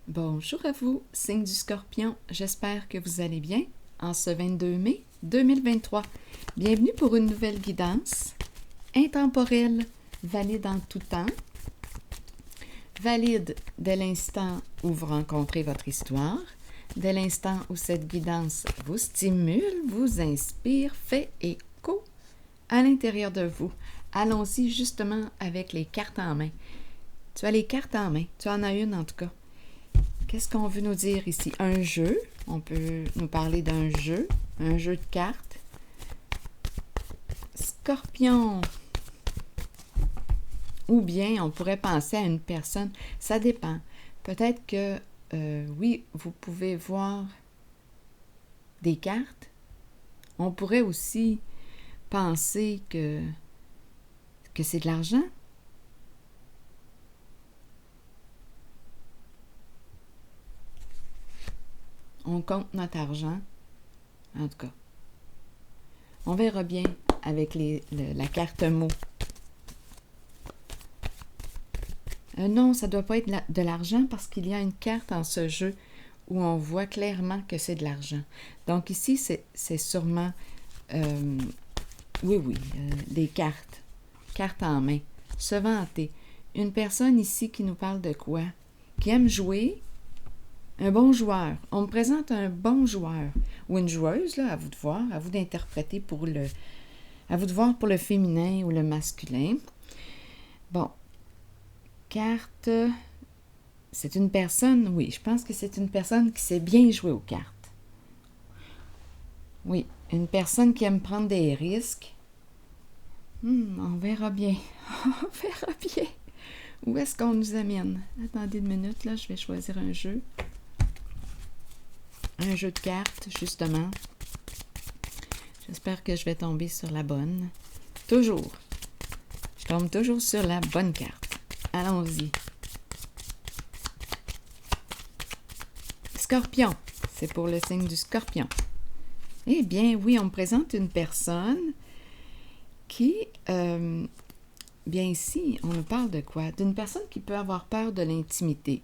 Bonjour à vous, signe du Scorpion. J'espère que vous allez bien en ce 22 mai 2023. Bienvenue pour une nouvelle guidance intemporelle, valide en tout temps, valide dès l'instant où vous rencontrez votre histoire, dès l'instant où cette guidance vous stimule, vous inspire, fait écho à l'intérieur de vous. Allons-y justement avec les cartes en main. Tu as les cartes en main, tu en as une en tout cas. Qu'est-ce qu'on veut nous dire ici? Un jeu, on peut nous parler d'un jeu, un jeu de cartes. Scorpion. Ou bien on pourrait penser à une personne, ça dépend. Peut-être que, oui, vous pouvez voir des cartes. On pourrait aussi penser que c'est de l'argent. On compte notre argent, en tout cas. On verra bien avec la carte mot. Non, ça ne doit pas être de l'argent parce qu'il y a une carte en ce jeu où on voit clairement que c'est de l'argent. Donc ici, c'est sûrement, des cartes. Cartes en main. Se vanter. Une personne ici qui nous parle de quoi? Qui aime jouer. Un bon joueur. On me présente un bon joueur. Ou une joueuse, là, à vous de voir, à vous d'interpréter à vous de voir pour le féminin ou le masculin. Bon. Carte. C'est une personne, oui, je pense que c'est une personne qui sait bien jouer aux cartes. Oui, une personne qui aime prendre des risques. On verra bien. On verra bien. Où est-ce qu'on nous amène? Attendez une minute, là, je vais choisir un jeu. Un jeu de cartes, justement. J'espère que je vais tomber sur la bonne. Toujours. Je tombe toujours sur la bonne carte. Allons-y. Scorpion. C'est pour le signe du Scorpion. Eh bien, oui, on me présente une personne qui... bien ici, on nous parle de quoi? D'une personne qui peut avoir peur de l'intimité,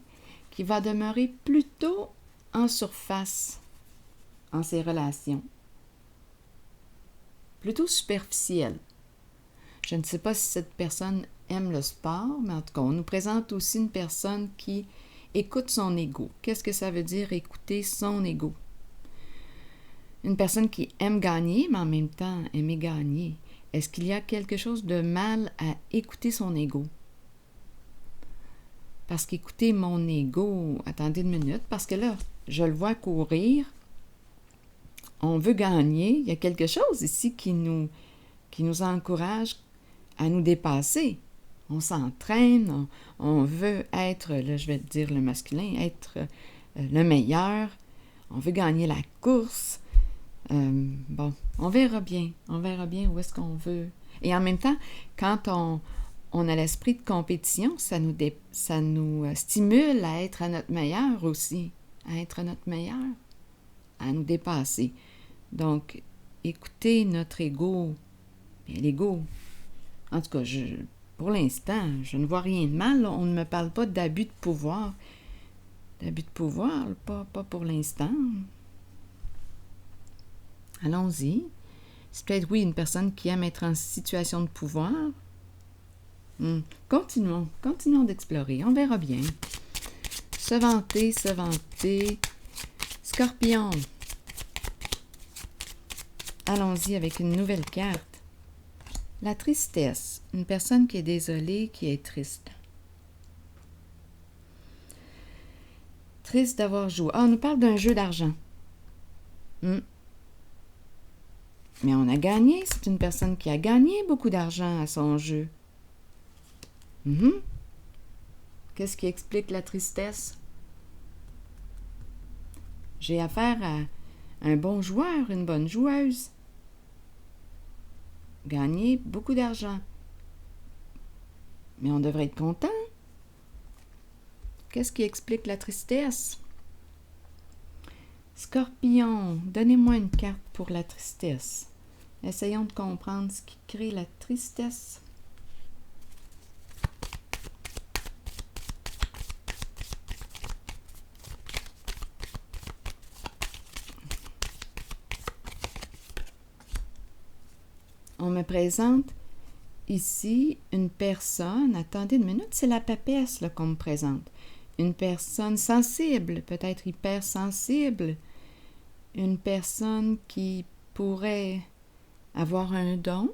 qui va demeurer plutôt en surface en ses relations, plutôt superficielle. Je ne sais pas si cette personne aime le sport, mais en tout cas, on nous présente aussi une personne qui écoute son ego. Qu'est-ce que ça veut dire écouter son ego? Une personne qui aime gagner, mais en même temps aimer gagner. Est-ce qu'il y a quelque chose de mal à écouter son ego? Parce qu'écouter mon ego, attendez une minute, parce que là, je le vois courir, on veut gagner, il y a quelque chose ici qui nous encourage à nous dépasser. On s'entraîne, on veut être, là je vais dire le masculin, être le meilleur, on veut gagner la course. Bon, on verra bien où est-ce qu'on veut. Et en même temps, quand on a l'esprit de compétition, ça nous stimule à être à notre meilleur aussi, à être notre meilleur, à nous dépasser. Donc, écoutez notre ego. Bien, l'ego, en tout cas, pour l'instant, je ne vois rien de mal. On ne me parle pas d'abus de pouvoir. D'abus de pouvoir, pas pour l'instant. Allons-y. C'est peut-être, oui, une personne qui aime être en situation de pouvoir. Continuons d'explorer. On verra bien. Se vanter. Scorpion. Allons-y avec une nouvelle carte. La tristesse. Une personne qui est désolée, qui est triste. Triste d'avoir joué. On nous parle d'un jeu d'argent. Mais on a gagné. C'est une personne qui a gagné beaucoup d'argent à son jeu. Qu'est-ce qui explique la tristesse? J'ai affaire à un bon joueur, une bonne joueuse. Gagner beaucoup d'argent. Mais on devrait être content. Qu'est-ce qui explique la tristesse? Scorpion, donnez-moi une carte pour la tristesse. Essayons de comprendre ce qui crée la tristesse. on me présente ici une personne, attendez une minute, c'est la papesse là, qu'on me présente. Une personne sensible, peut-être hypersensible, une personne qui pourrait avoir un don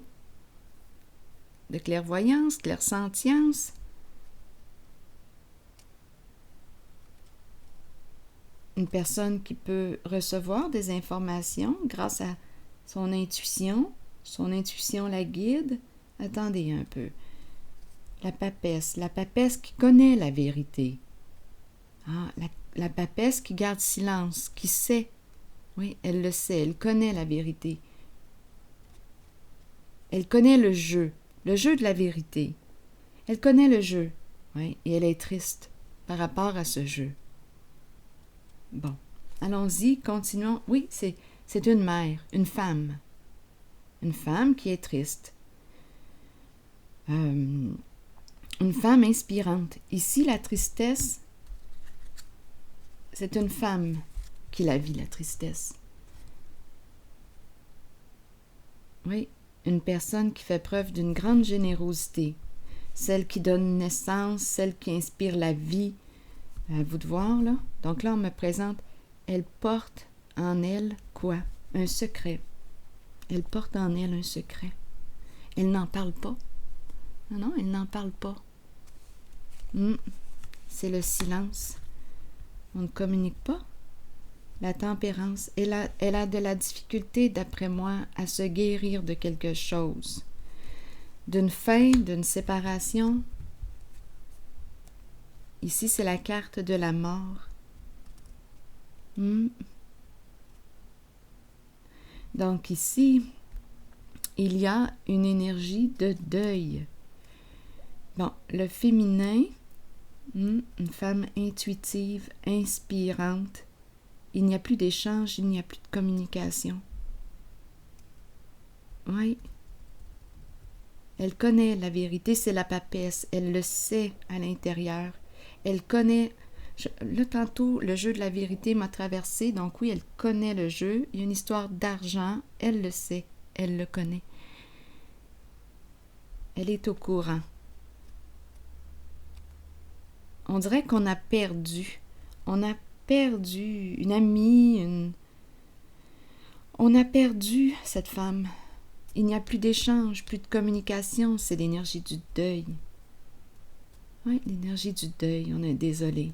de clairvoyance, clairsentience. Une personne qui peut recevoir des informations grâce à son intuition la guide. Attendez un peu. La papesse qui connaît la vérité. Ah, la papesse qui garde silence, qui sait. Oui, elle le sait, elle connaît la vérité. Elle connaît le jeu de la vérité. Elle connaît le jeu, oui, et elle est triste par rapport à ce jeu. Bon, allons-y, continuons. Oui, c'est une mère, une femme qui est triste. Une femme inspirante. Ici, la tristesse, c'est une femme qui la vit, la tristesse. Oui, une personne qui fait preuve d'une grande générosité, celle qui donne naissance, celle qui inspire la vie. À vous de voir, là. Donc là, on me présente, elle porte en elle quoi? Un secret. Elle porte en elle un secret. Elle n'en parle pas. Non, elle n'en parle pas. C'est le silence. On ne communique pas. La tempérance. Elle a de la difficulté, d'après moi, à se guérir de quelque chose. D'une fin, d'une séparation. Ici, c'est la carte de la mort. Donc ici, il y a une énergie de deuil. Bon, le féminin, une femme intuitive, inspirante. Il n'y a plus d'échange, il n'y a plus de communication. Oui. Elle connaît la vérité, c'est la papesse. Elle le sait à l'intérieur. Elle connaît... Là, tantôt, le jeu de la vérité m'a traversé. Donc oui, elle connaît le jeu. Il y a une histoire d'argent. Elle le sait. Elle le connaît. Elle est au courant. On dirait qu'on a perdu. On a perdu une amie, On a perdu cette femme. Il n'y a plus d'échange, plus de communication. C'est l'énergie du deuil. Oui, l'énergie du deuil. On est désolé.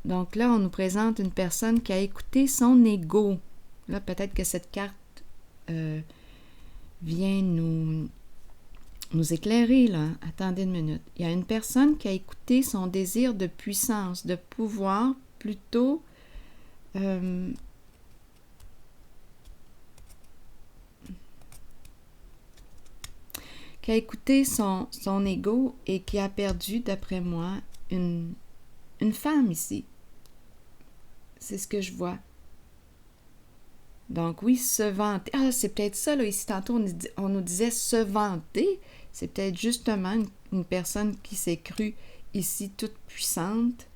Donc là, on nous présente une personne qui a écouté son ego. Là, peut-être que cette carte vient nous éclairer, là. Attendez une minute. Il y a une personne qui a écouté son désir de puissance, de pouvoir, plutôt... qui a écouté son ego et qui a perdu, d'après moi, une femme ici. C'est ce que je vois. Donc oui, se vanter. Ah, c'est peut-être ça, là, ici, tantôt, on nous disait se vanter. C'est peut-être justement une personne qui s'est crue ici toute puissante,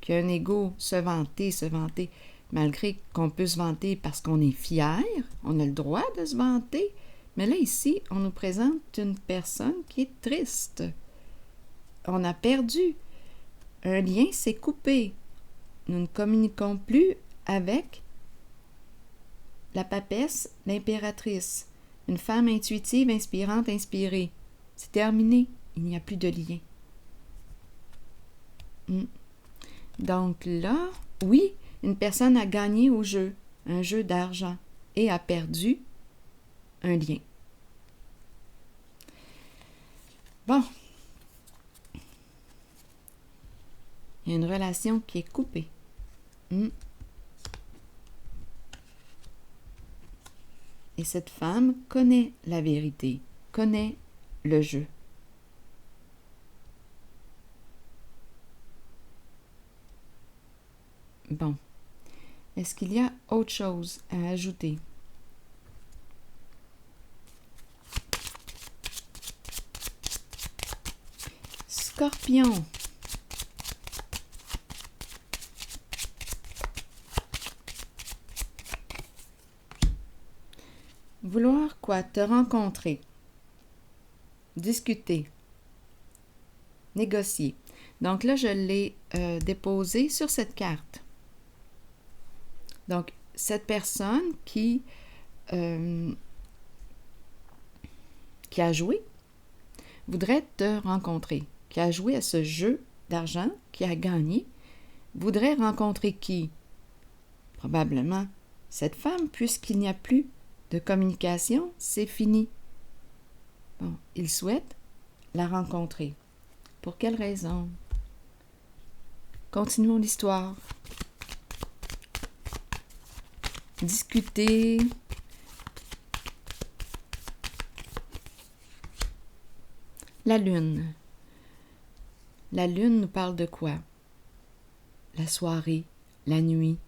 qui a un ego, se vanter, malgré qu'on peut se vanter parce qu'on est fier, on a le droit de se vanter. Mais là, ici, on nous présente une personne qui est triste. On a perdu. Un lien s'est coupé. Nous ne communiquons plus avec la papesse, l'impératrice. Une femme intuitive, inspirante, inspirée. C'est terminé. Il n'y a plus de lien. Donc là, oui, une personne a gagné au jeu, un jeu d'argent, et a perdu un lien. Bon. Il y a une relation qui est coupée. Et cette femme connaît la vérité, connaît le jeu. Bon. Est-ce qu'il y a autre chose à ajouter? Scorpion. vouloir quoi? Te rencontrer, discuter, négocier. Donc là, je l'ai déposé sur cette carte. Donc, cette personne qui a joué voudrait te rencontrer, qui a joué à ce jeu d'argent, qui a gagné, voudrait rencontrer qui? Probablement cette femme, puisqu'il n'y a plus de communication, c'est fini. Bon, il souhaite la rencontrer. Pour quelle raison? Continuons l'histoire. Discuter. La lune. La lune nous parle de quoi? La soirée, la nuit.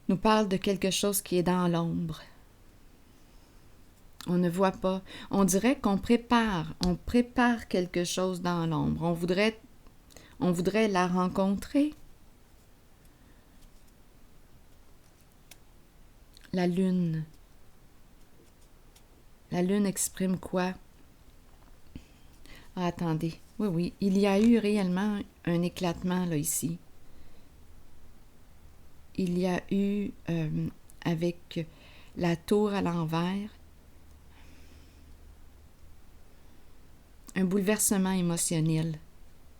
Nous parle de quelque chose qui est dans l'ombre. On ne voit pas. On dirait qu'on prépare quelque chose dans l'ombre. On voudrait la rencontrer. La lune. La lune exprime quoi? Ah, attendez. Oui, il y a eu réellement un éclatement là ici. Il y a eu, avec la tour à l'envers, un bouleversement émotionnel.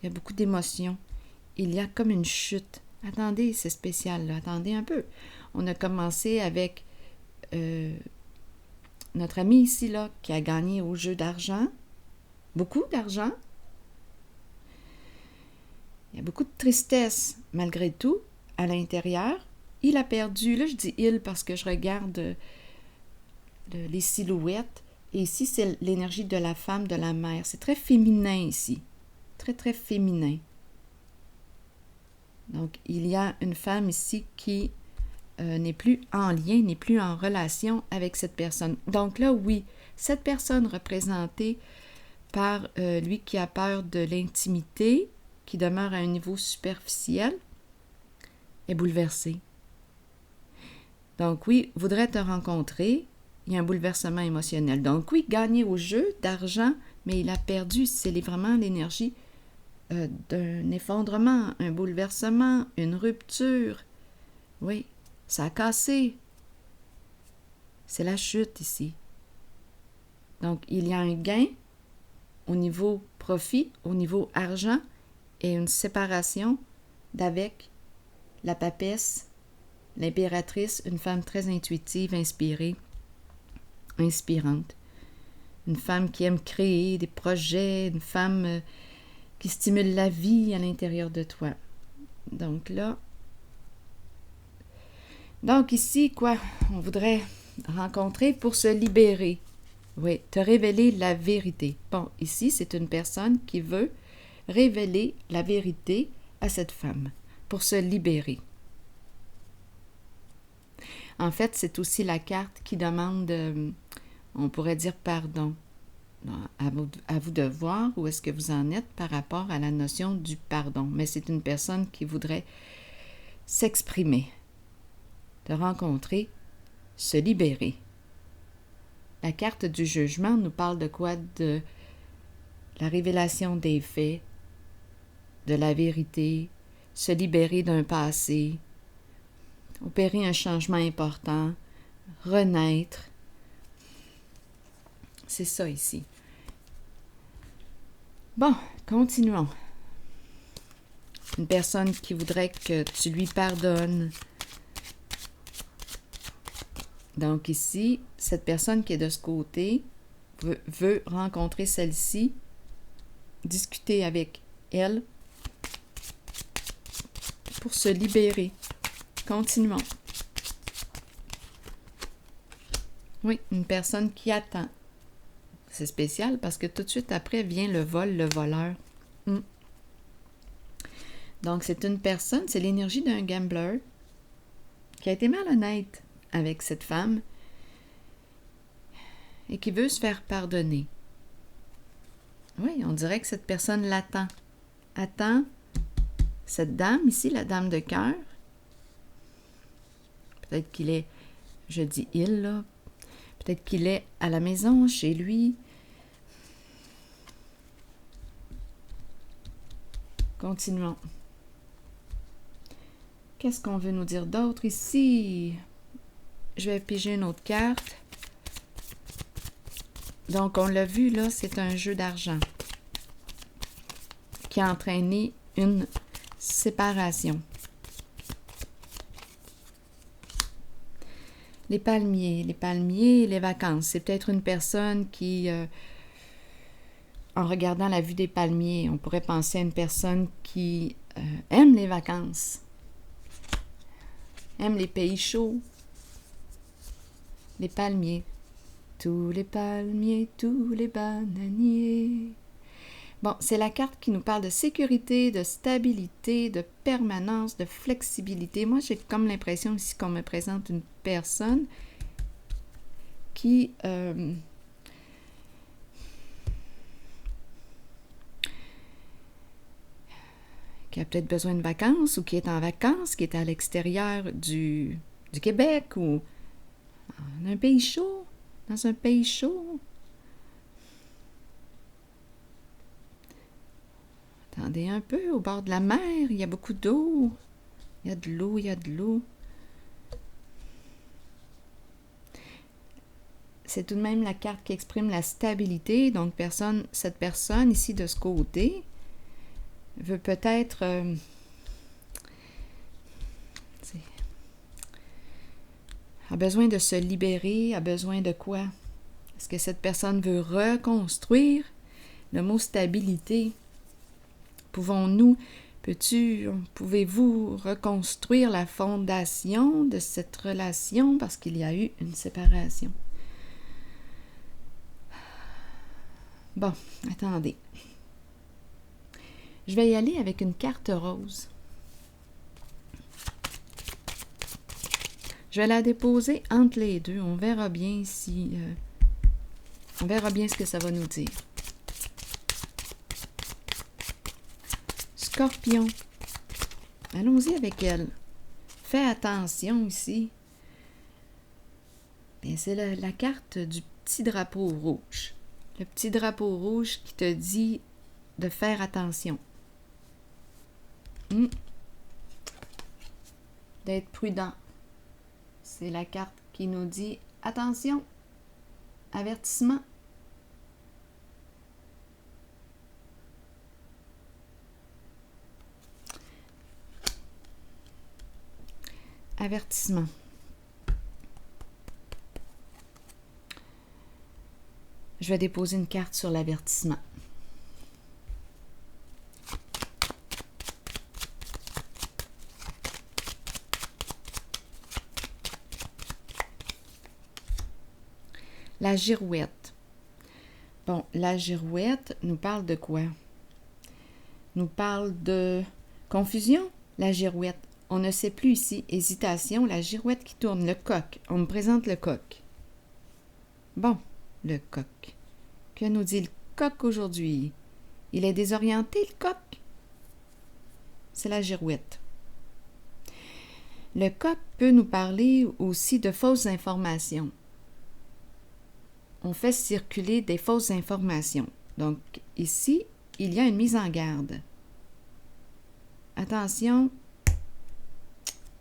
Il y a beaucoup d'émotions. Il y a comme une chute. Attendez, c'est spécial, là. Attendez un peu. On a commencé avec notre ami ici, là, qui a gagné au jeu d'argent. Beaucoup d'argent. Il y a beaucoup de tristesse, malgré tout, à l'intérieur. Il a perdu. Là, je dis « il » parce que je regarde les silhouettes. Et ici, c'est l'énergie de la femme, de la mère. C'est très féminin ici. Très, très féminin. Donc, il y a une femme ici qui n'est plus en lien, n'est plus en relation avec cette personne. Donc là, oui, cette personne représentée par lui qui a peur de l'intimité, qui demeure à un niveau superficiel, est bouleversée. Donc oui, voudrait te rencontrer, il y a un bouleversement émotionnel. Donc oui, gagner au jeu d'argent, mais il a perdu, c'est vraiment l'énergie d'un effondrement, un bouleversement, une rupture. Oui, ça a cassé. C'est la chute ici. Donc il y a un gain au niveau profit, au niveau argent, et une séparation d'avec la papesse, l'impératrice, une femme très intuitive, inspirée, inspirante. Une femme qui aime créer des projets, une femme qui stimule la vie à l'intérieur de toi. Donc là, donc ici, quoi, on voudrait rencontrer pour se libérer. Oui, te révéler la vérité. Bon, ici, c'est une personne qui veut révéler la vérité à cette femme pour se libérer. En fait, c'est aussi la carte qui demande, on pourrait dire pardon. À vous de voir où est-ce que vous en êtes par rapport à la notion du pardon. Mais c'est une personne qui voudrait s'exprimer, te rencontrer, se libérer. La carte du jugement nous parle de quoi? De la révélation des faits, de la vérité, se libérer d'un passé, opérer un changement important, renaître. C'est ça ici. Bon, continuons. Une personne qui voudrait que tu lui pardonnes. Donc ici, cette personne qui est de ce côté veut rencontrer celle-ci, discuter avec elle pour se libérer. Continuons. Oui, une personne qui attend. C'est spécial parce que tout de suite après vient le vol, le voleur. Donc, c'est une personne, c'est l'énergie d'un gambler qui a été malhonnête avec cette femme et qui veut se faire pardonner. Oui, on dirait que cette personne l'attend. Attend cette dame ici, la dame de cœur. Peut-être qu'il est, je dis il là, Peut-être qu'il est à la maison, chez lui. Continuons. Qu'est-ce qu'on veut nous dire d'autre ici? Je vais piger une autre carte. Donc, on l'a vu, là, c'est un jeu d'argent qui a entraîné une séparation. Les palmiers, les vacances. C'est peut-être une personne qui, en regardant la vue des palmiers, on pourrait penser à une personne qui aime les vacances, aime les pays chauds, les palmiers. Tous les palmiers, tous les bananiers. Bon, c'est la carte qui nous parle de sécurité, de stabilité, de permanence, de flexibilité. Moi, j'ai comme l'impression ici qu'on me présente une personne qui a peut-être besoin de vacances ou qui est en vacances, qui est à l'extérieur du Québec ou dans un pays chaud. Dans un pays chaud. Attendez un peu, au bord de la mer, il y a beaucoup d'eau. Il y a de l'eau, il y a de l'eau. C'est tout de même la carte qui exprime la stabilité. Donc, cette personne ici de ce côté veut peut-être... a besoin de se libérer, a besoin de quoi? Est-ce que cette personne veut reconstruire? Le mot stabilité. Pouvez-vous reconstruire la fondation de cette relation parce qu'il y a eu une séparation? Bon, attendez. Je vais y aller avec une carte rose. Je vais la déposer entre les deux. On verra bien si... on verra bien ce que ça va nous dire. Scorpion. Allons-y avec elle. Fais attention ici. Bien, c'est la carte du petit drapeau rouge. Le petit drapeau rouge qui te dit de faire attention. D'être prudent. C'est la carte qui nous dit attention, avertissement. Avertissement. Je vais déposer une carte sur l'avertissement. La girouette. Bon, la girouette nous parle de quoi? Nous parle de confusion, la girouette. On ne sait plus ici. Hésitation, la girouette qui tourne, le coq. On me présente le coq. Bon, le coq. Que nous dit le coq aujourd'hui? Il est désorienté, le coq? C'est la girouette. Le coq peut nous parler aussi de fausses informations. On fait circuler des fausses informations. Donc, ici, il y a une mise en garde. Attention,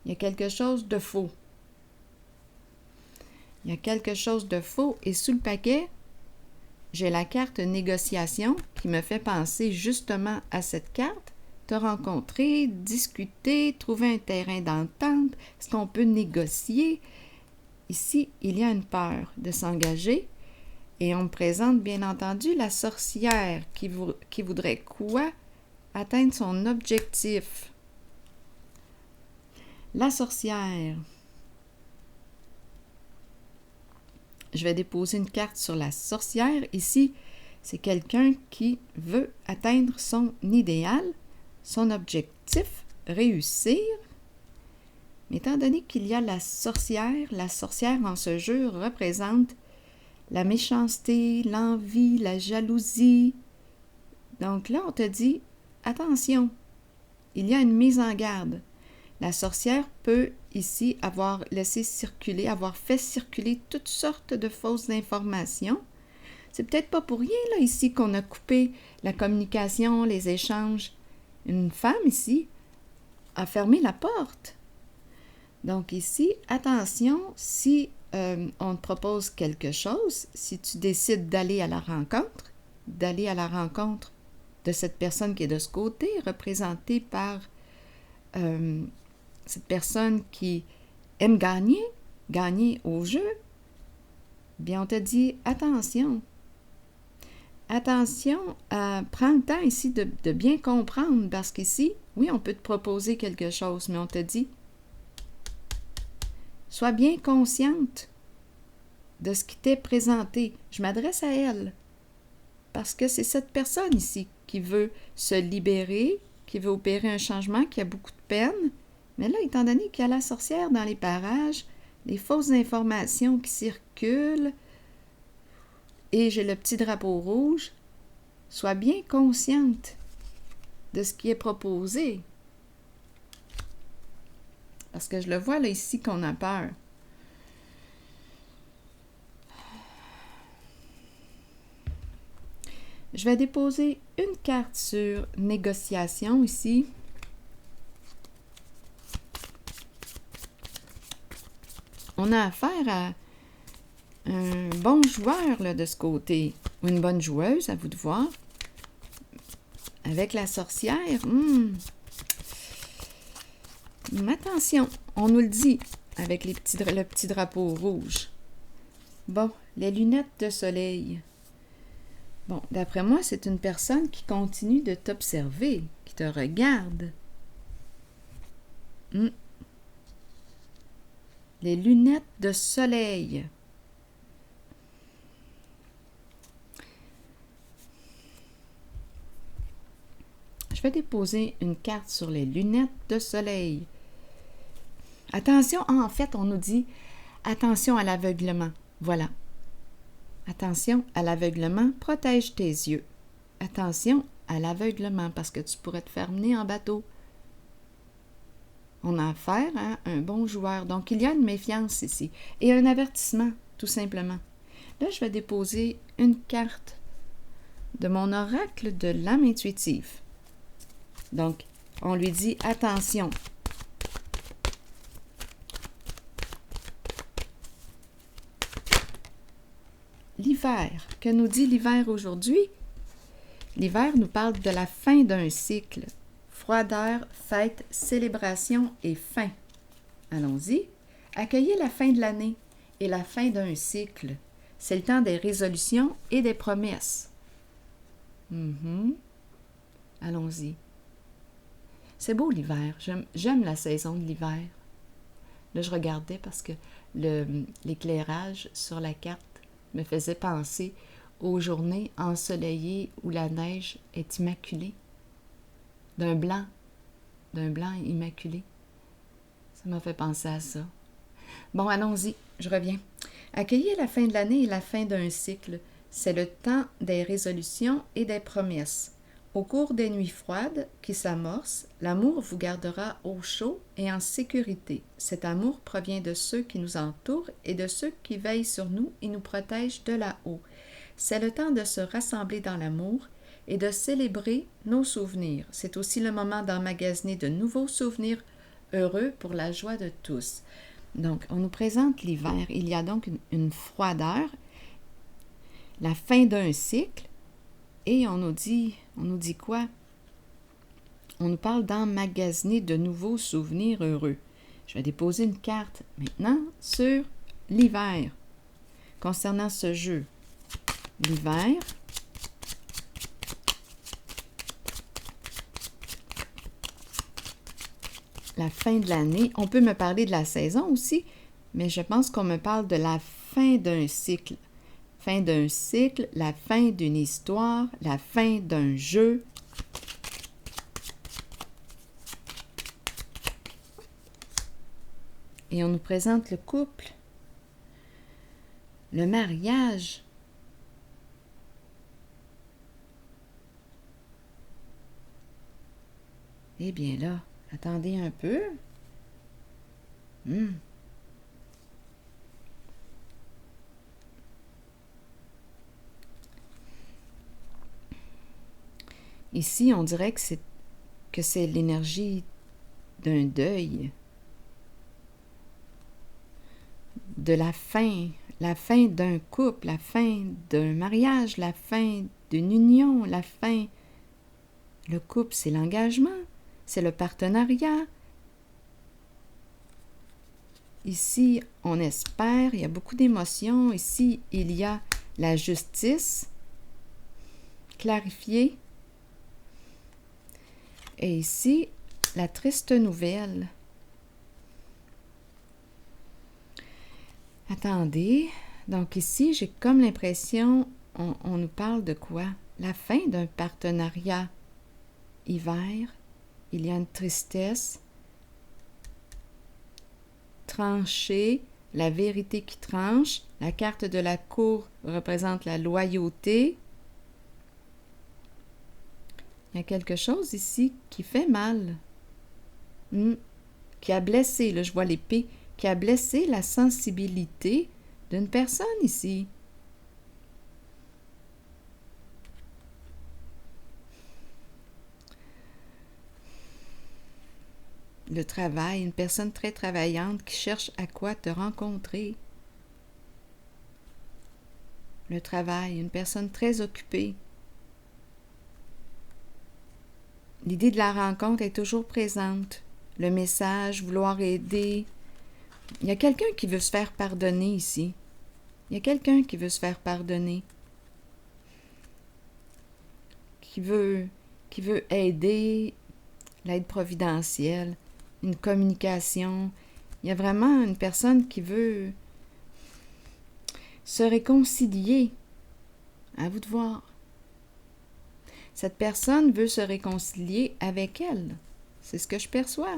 il y a quelque chose de faux. Il y a quelque chose de faux et sous le paquet, j'ai la carte négociation qui me fait penser justement à cette carte. Te rencontrer, discuter, trouver un terrain d'entente. Est-ce qu'on peut négocier? Ici, il y a une peur de s'engager. Et on me présente, bien entendu, la sorcière qui voudrait quoi? Atteindre son objectif. La sorcière. Je vais déposer une carte sur la sorcière. Ici, c'est quelqu'un qui veut atteindre son idéal, son objectif, réussir. Mais étant donné qu'il y a la sorcière en ce jeu représente la méchanceté, l'envie, la jalousie. Donc là, on te dit, attention, il y a une mise en garde. La sorcière peut ici avoir laissé circuler, avoir fait circuler toutes sortes de fausses informations. C'est peut-être pas pour rien, là, ici, qu'on a coupé la communication, les échanges. Une femme, ici, a fermé la porte. Donc ici, attention, si on te propose quelque chose, si tu décides d'aller à la rencontre de cette personne qui est de ce côté, représentée par cette personne qui aime gagner au jeu, bien on te dit attention, prends le temps ici de bien comprendre, parce qu'ici, oui, on peut te proposer quelque chose, mais on te dit sois bien consciente de ce qui t'est présenté. Je m'adresse à elle, parce que c'est cette personne ici qui veut se libérer, qui veut opérer un changement, qui a beaucoup de peine. Mais là, étant donné qu'il y a la sorcière dans les parages, les fausses informations qui circulent, et j'ai le petit drapeau rouge, sois bien consciente de ce qui est proposé. Parce que je le vois là ici qu'on a peur. Je vais déposer une carte sur négociation ici. On a affaire à un bon joueur là, de ce côté, ou une bonne joueuse, à vous de voir. Avec la sorcière, attention, on nous le dit avec le petit drapeau rouge. Bon, les lunettes de soleil. Bon, d'après moi, c'est une personne qui continue de t'observer, qui te regarde. Les lunettes de soleil. Je vais déposer une carte sur les lunettes de soleil. Attention, en fait, on nous dit attention à l'aveuglement. Voilà. Attention à l'aveuglement, protège tes yeux. Attention à l'aveuglement, parce que tu pourrais te faire mener en bateau. On a affaire à un bon joueur. Donc, il y a une méfiance ici. Et un avertissement, tout simplement. Là, je vais déposer une carte de mon oracle de l'âme intuitive. Donc, on lui dit attention. L'hiver. Que nous dit l'hiver aujourd'hui? L'hiver nous parle de la fin d'un cycle. Froideur, fête, célébration et fin. Allons-y. Accueillez la fin de l'année et la fin d'un cycle. C'est le temps des résolutions et des promesses. Allons-y. C'est beau l'hiver. J'aime la saison de l'hiver. Là, je regardais parce que l'éclairage sur la carte me faisait penser aux journées ensoleillées où la neige est immaculée. D'un blanc immaculé. Ça m'a fait penser à ça. Bon, allons-y, je reviens. Accueillir la fin de l'année et la fin d'un cycle, c'est le temps des résolutions et des promesses. Au cours des nuits froides qui s'amorcent, l'amour vous gardera au chaud et en sécurité. Cet amour provient de ceux qui nous entourent et de ceux qui veillent sur nous et nous protègent de là-haut. C'est le temps de se rassembler dans l'amour et de célébrer nos souvenirs. C'est aussi le moment d'emmagasiner de nouveaux souvenirs heureux pour la joie de tous. Donc, on nous présente l'hiver. Il y a donc une froideur, la fin d'un cycle, et on nous dit quoi? On nous parle d'emmagasiner de nouveaux souvenirs heureux. Je vais déposer une carte maintenant sur l'hiver. Concernant ce jeu, l'hiver, la fin de l'année. On peut me parler de la saison aussi, mais je pense qu'on me parle de la fin d'un cycle. Fin d'un cycle, la fin d'une histoire, la fin d'un jeu. Et on nous présente le couple, le mariage. Eh bien là, attendez un peu. Hmm. Ici, on dirait que c'est l'énergie d'un deuil, de la fin d'un couple, la fin d'un mariage, la fin d'une union, la fin. Le couple, c'est l'engagement, c'est le partenariat. Ici, on espère, il y a beaucoup d'émotions. Ici, il y a la justice clarifiée. Et ici, la triste nouvelle. Attendez, donc ici, j'ai comme l'impression, on nous parle de quoi? La fin d'un partenariat. Hiver, il y a une tristesse. Trancher, la vérité qui tranche. La carte de la cour représente la loyauté. Il y a quelque chose ici qui fait mal. Qui a blessé, là je vois l'épée, qui a blessé la sensibilité d'une personne ici. Le travail, une personne très travaillante qui cherche à quoi te rencontrer. Le travail, une personne très occupée. L'idée de la rencontre est toujours présente. Le message, vouloir aider. Il y a quelqu'un qui veut se faire pardonner ici. Il y a quelqu'un qui veut se faire pardonner. Qui veut aider, l'aide providentielle, une communication. Il y a vraiment une personne qui veut se réconcilier. À vous de voir. Cette personne veut se réconcilier avec elle. C'est ce que je perçois.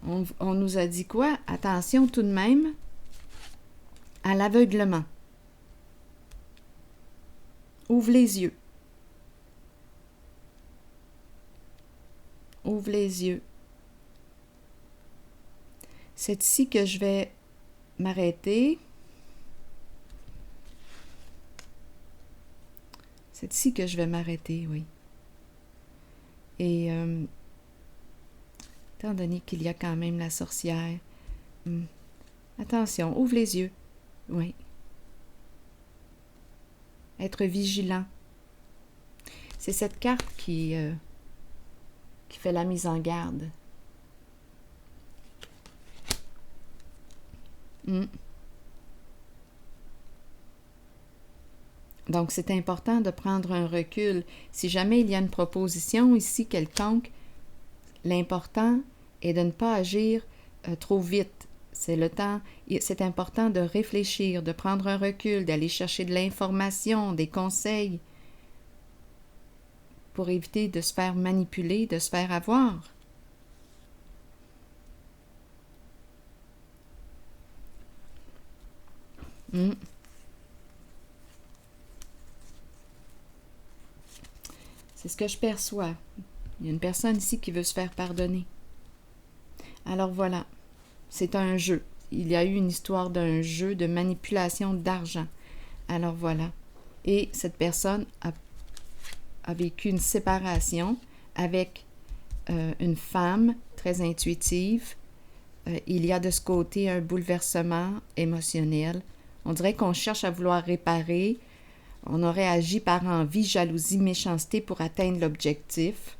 On nous a dit quoi? Attention tout de même à l'aveuglement. Ouvre les yeux. Ouvre les yeux. C'est ici que je vais m'arrêter. C'est ici que je vais m'arrêter, oui. Et étant donné qu'il y a quand même la sorcière, attention, ouvre les yeux, oui. Être vigilant. C'est cette carte qui fait la mise en garde. Donc, c'est important de prendre un recul. Si jamais il y a une proposition ici quelconque, l'important est de ne pas agir trop vite. C'est le temps, c'est important de réfléchir, de prendre un recul, d'aller chercher de l'information, des conseils, pour éviter de se faire manipuler, de se faire avoir. C'est ce que je perçois. Il y a une personne ici qui veut se faire pardonner. Alors voilà, c'est un jeu. Il y a eu une histoire d'un jeu de manipulation d'argent. Alors voilà. Et cette personne a vécu une séparation avec une femme très intuitive. Il y a de ce côté un bouleversement émotionnel. On dirait qu'on cherche à vouloir réparer. On aurait agi par envie, jalousie, méchanceté pour atteindre l'objectif.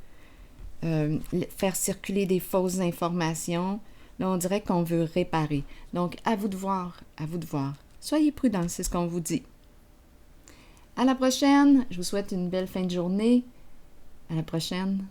Faire circuler des fausses informations. Là, on dirait qu'on veut réparer. Donc, à vous de voir, à vous de voir. Soyez prudents, c'est ce qu'on vous dit. À la prochaine. Je vous souhaite une belle fin de journée. À la prochaine.